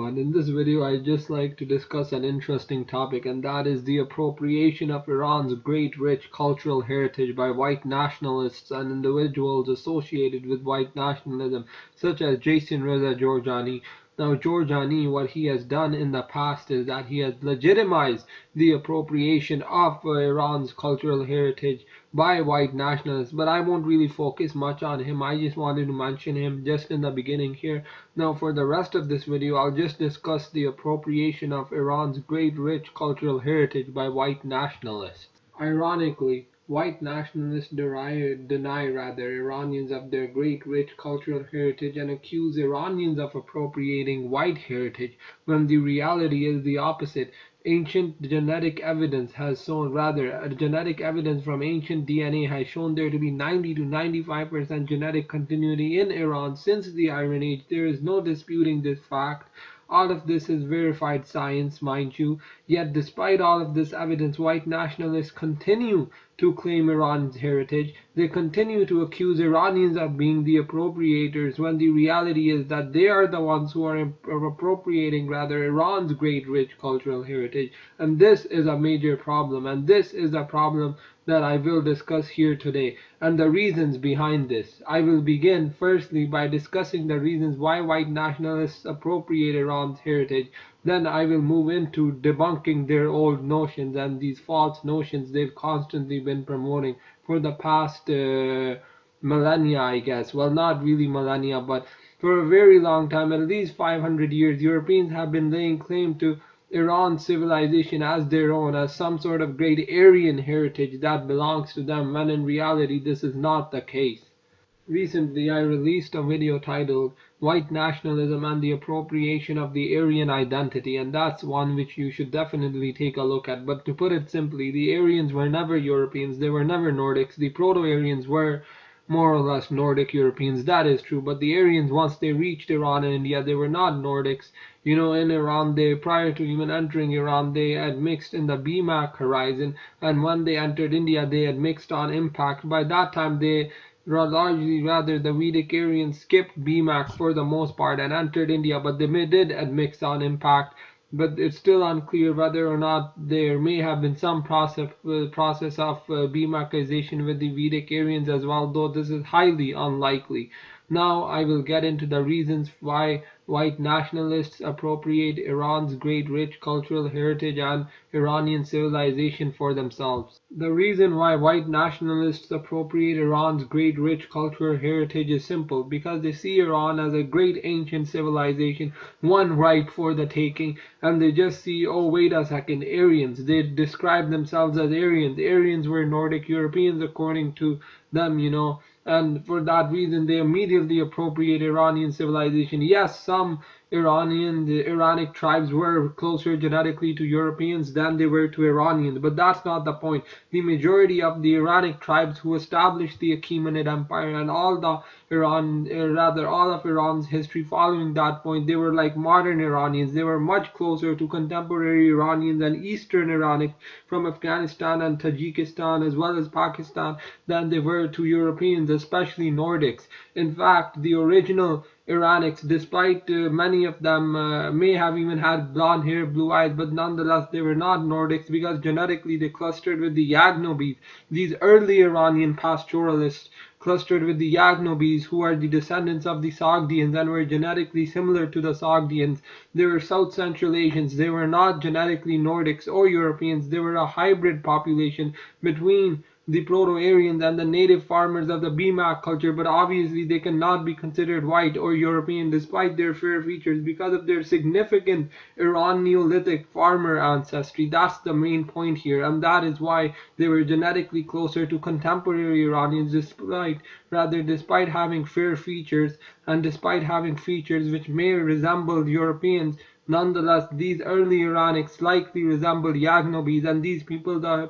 everyone. In this video, I'd just like to discuss an interesting topic, and that is the appropriation of Iran's great rich cultural heritage by white nationalists and individuals associated with white nationalism, such as Jason Reza Georgiani. Now, Georgiani, what he has done in the past is that he has legitimized the appropriation of Iran's cultural heritage by white nationalists, but I won't really focus much on him. I just wanted to mention him just in the beginning here. Now, for the rest of this video, I'll just discuss the appropriation of Iran's great rich cultural heritage by white nationalists. Ironically, white nationalists deny Iranians of their great rich cultural heritage and accuse Iranians of appropriating white heritage, when the reality is the opposite. Genetic evidence from ancient DNA has shown there to be 90 to 95% genetic continuity in Iran since the Iron Age. There is no disputing this fact. All of this is verified science, mind you. Yet despite all of this evidence, white nationalists continue to claim Iran's heritage. They continue to accuse Iranians of being the appropriators, when the reality is that they are the ones who are appropriating Iran's great rich cultural heritage. And this is a major problem, and this is a problem that I will discuss here today, and the reasons behind this. I will begin firstly by discussing the reasons why white nationalists appropriate Iran's heritage. Then I will move into debunking their old notions and these false notions they've constantly been promoting for the past millennia, I guess. Well, not really millennia, but for a very long time, at least 500 years, Europeans have been laying claim to Iran's civilization as their own, as some sort of great Aryan heritage that belongs to them, when in reality this is not the case. Recently, I released a video titled White Nationalism and the Appropriation of the Aryan Identity, and that's one which you should definitely take a look at. But to put it simply, the Aryans were never Europeans, they were never Nordics. The Proto-Aryans were more or less Nordic Europeans, that is true, but the Aryans, once they reached Iran and India, they were not Nordics. You know, in Iran, prior to even entering Iran, they had mixed in the BMAC horizon, and when they entered India, they had mixed on impact. By that time, the Vedic Aryans skipped BMAC for the most part and entered India, but they did admix on impact. But it's still unclear whether or not there may have been some process of BMACization with the Vedic Aryans as well, though this is highly unlikely. Now I will get into the reasons why white nationalists appropriate Iran's great rich cultural heritage and Iranian civilization for themselves. The reason why white nationalists appropriate Iran's great rich cultural heritage is simple: because they see Iran as a great ancient civilization, one ripe for the taking, and they just see, oh wait a second, Aryans. They describe themselves as Aryans. Aryans were Nordic Europeans according to them, you know. And for that reason, they immediately appropriate Iranian civilization. Yes, some Iranic tribes were closer genetically to Europeans than they were to Iranians, but that's not the point. The majority of the Iranic tribes who established the Achaemenid Empire and all of Iran's history following that point, they were like modern Iranians. They were much closer to contemporary Iranians and Eastern Iranics from Afghanistan and Tajikistan as well as Pakistan than they were to Europeans, especially Nordics. In fact, the original Iranics, despite many of them may have even had blonde hair, blue eyes, but nonetheless they were not Nordics because genetically they clustered with the Yagnobes. These early Iranian pastoralists clustered with the Yagnobes, who are the descendants of the Sogdians and were genetically similar to the Sogdians. They were South Central Asians. They were not genetically Nordics or Europeans. They were a hybrid population between the Proto-Aryans and the native farmers of the BMAC culture, but obviously they cannot be considered white or European despite their fair features because of their significant Iran Neolithic farmer ancestry. That's the main point here, and that is why they were genetically closer to contemporary Iranians despite having fair features and despite having features which may resemble Europeans. Nonetheless, these early Iranics likely resembled Yagnobes, and these people are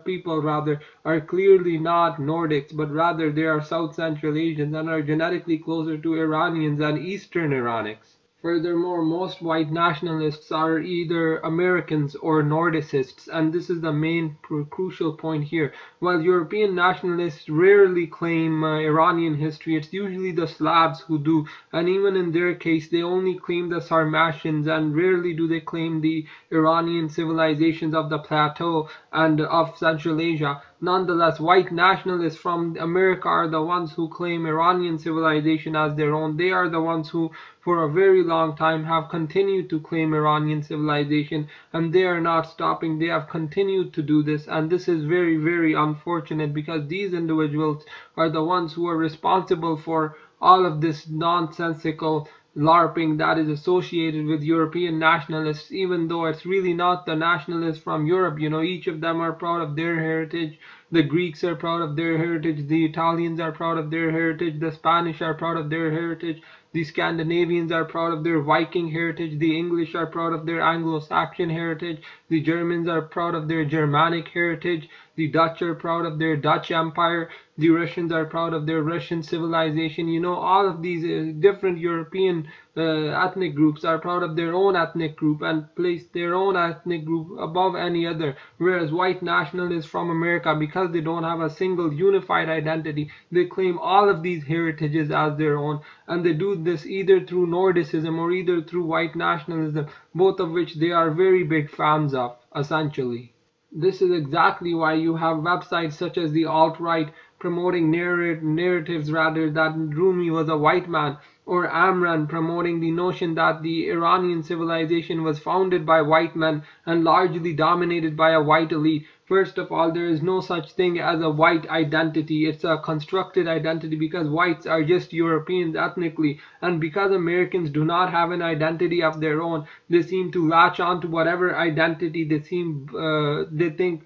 clearly not Nordics, but rather they are South Central Asians and are genetically closer to Iranians than Eastern Iranics. Furthermore, most white nationalists are either Americans or Nordicists, and this is the main crucial point here. While European nationalists rarely claim Iranian history, it's usually the Slavs who do, and even in their case, they only claim the Sarmatians, and rarely do they claim the Iranian civilizations of the plateau and of Central Asia. Nonetheless, white nationalists from America are the ones who claim Iranian civilization as their own. They are the ones who, for a very long time, have continued to claim Iranian civilization, and they are not stopping. They have continued to do this, and this is very, very unfortunate because these individuals are the ones who are responsible for all of this nonsensical LARPing that is associated with European nationalists, even though it's really not the nationalists from Europe. You know, each of them are proud of their heritage. The Greeks are proud of their heritage. The Italians are proud of their heritage. The Spanish are proud of their heritage. The Scandinavians are proud of their Viking heritage. The English are proud of their Anglo-Saxon heritage. The Germans are proud of their Germanic heritage. The Dutch are proud of their Dutch Empire. The Russians are proud of their Russian civilization. You know, all of these different European ethnic groups are proud of their own ethnic group and place their own ethnic group above any other. Whereas white nationalists from America, because they don't have a single unified identity, they claim all of these heritages as their own, and they do this either through Nordicism or either through white nationalism, both of which they are very big fans of, essentially. This is exactly why you have websites such as the alt-right promoting narratives rather that Rumi was a white man, or Amran promoting the notion that the Iranian civilization was founded by white men and largely dominated by a white elite. First of all, there is no such thing as a white identity. It's a constructed identity because whites are just Europeans ethnically, and because Americans do not have an identity of their own, they seem to latch on to whatever identity they think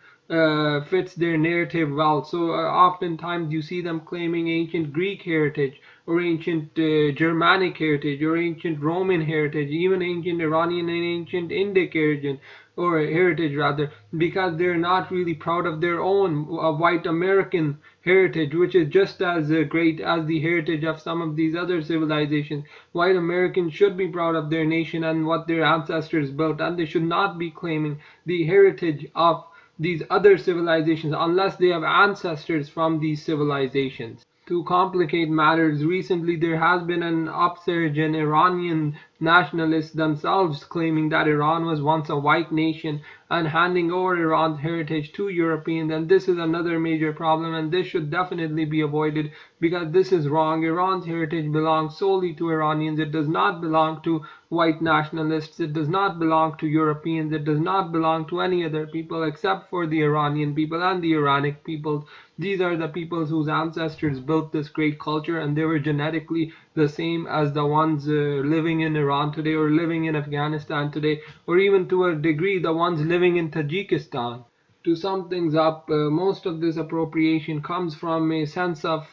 fits their narrative well. So oftentimes you see them claiming ancient Greek heritage, or ancient Germanic heritage, or ancient Roman heritage, even ancient Iranian and ancient Indic heritage, or heritage rather, because they're not really proud of their own white American heritage, which is just as great as the heritage of some of these other civilizations. White Americans should be proud of their nation and what their ancestors built, and they should not be claiming the heritage of these other civilizations unless they have ancestors from these civilizations. To complicate matters, recently there has been an upsurge in Iranian nationalists themselves claiming that Iran was once a white nation and handing over Iran's heritage to Europeans, and this is another major problem, and this should definitely be avoided because this is wrong. Iran's heritage belongs solely to Iranians. It does not belong to white nationalists. It does not belong to Europeans. It does not belong to any other people except for the Iranian people and the Iranic peoples. These are the peoples whose ancestors built this great culture, and they were genetically the same as the ones living in Iran today, or living in Afghanistan today, or even to a degree the ones living in Tajikistan. To sum things up, most of this appropriation comes from a sense of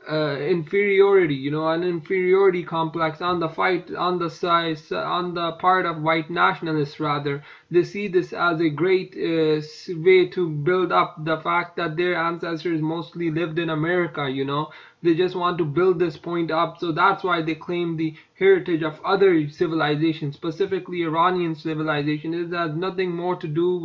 inferiority, you know, an inferiority complex on the part of white nationalists. Rather, they see this as a great way to build up the fact that their ancestors mostly lived in America. You know, they just want to build this point up, so that's why they claim the heritage of other civilizations, specifically Iranian civilization. It has nothing more to do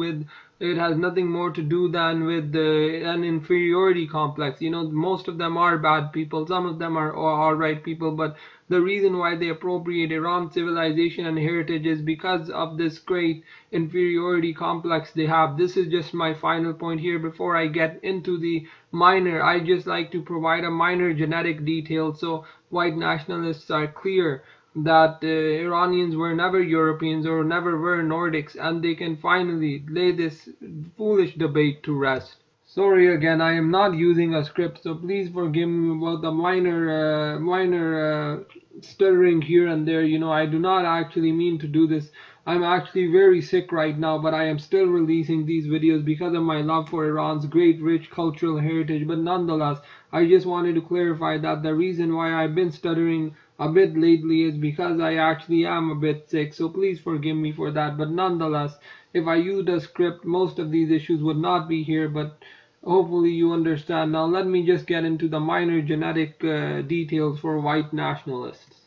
than with an inferiority complex. You know, most of them are bad people, some of them are alright people, but the reason why they appropriate Iran's civilization and heritage is because of this great inferiority complex they have. This is just my final point here. Before I get into the minor, I just like to provide a minor genetic detail so white nationalists are clear that Iranians were never Europeans or never were Nordics, and they can finally lay this foolish debate to rest. Sorry again, I am not using a script, so please forgive me about the minor stuttering here and there. You know, I do not actually mean to do this. I'm actually very sick right now, but I am still releasing these videos because of my love for Iran's great rich cultural heritage. But nonetheless, I just wanted to clarify that the reason why I've been stuttering a bit lately is because I actually am a bit sick, so please forgive me for that. But nonetheless, if I used a script, most of these issues would not be here, but Hopefully you understand. Now let me just get into the minor genetic details for white nationalists.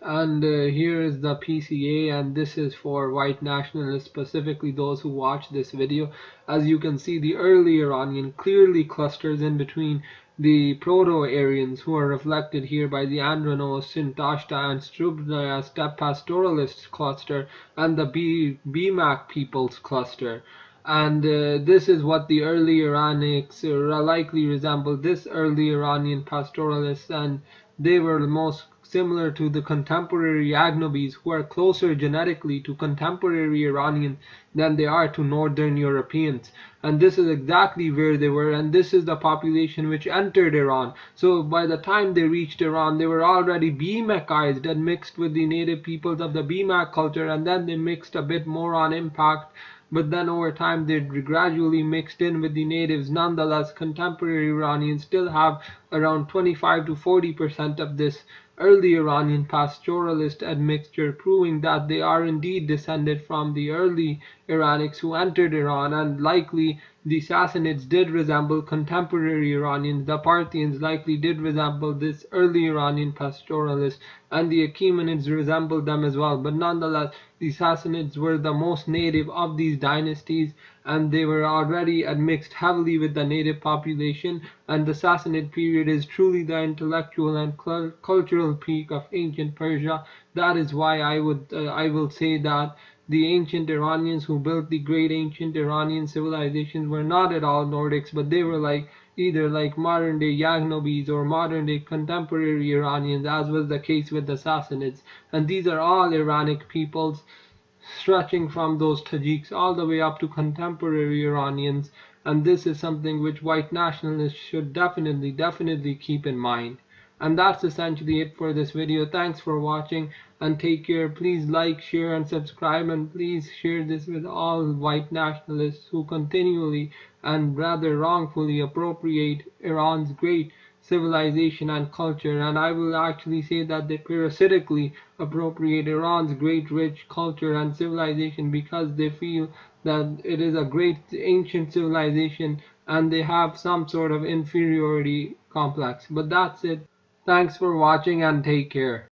And here is the PCA, and this is for white nationalists, specifically those who watch this video. As you can see, the early Iranian clearly clusters in between the Proto-Aryans, who are reflected here by the Andronos, Sintashta, and Strubnaya steppe pastoralists cluster, and the BMAC peoples cluster. And this is what the early Iranics likely resemble, this early Iranian pastoralists, and they were most similar to the contemporary Agnobis, who are closer genetically to contemporary Iranians than they are to Northern Europeans. And this is exactly where they were, and this is the population which entered Iran. So by the time they reached Iran, they were already Bmacized and mixed with the native peoples of the Bmac culture, and then they mixed a bit more on impact, but then over time they gradually mixed in with the natives. Nonetheless, contemporary Iranians still have around 25 to 40% of this early Iranian pastoralist admixture, proving that they are indeed descended from the early Iranics who entered Iran, and likely the Sassanids did resemble contemporary Iranians. The Parthians likely did resemble this early Iranian pastoralist, and the Achaemenids resembled them as well. But nonetheless, the Sassanids were the most native of these dynasties, and they were already admixed heavily with the native population. And the Sassanid period is truly the intellectual and cultural peak of ancient Persia. That is why I will say that the ancient Iranians who built the great ancient Iranian civilizations were not at all Nordics, but they were like either like modern day Yagnobis or modern day contemporary Iranians, as was the case with the Sassanids. And these are all Iranic peoples, stretching from those Tajiks all the way up to contemporary Iranians. And this is something which white nationalists should definitely keep in mind. And that's essentially it for this video. Thanks for watching, and take care. Please like, share, and subscribe, and please share this with all white nationalists who continually and rather wrongfully appropriate Iran's great civilization and culture. And I will actually say that they parasitically appropriate Iran's great rich culture and civilization because they feel that it is a great ancient civilization and they have some sort of inferiority complex. But that's it. Thanks for watching and take care.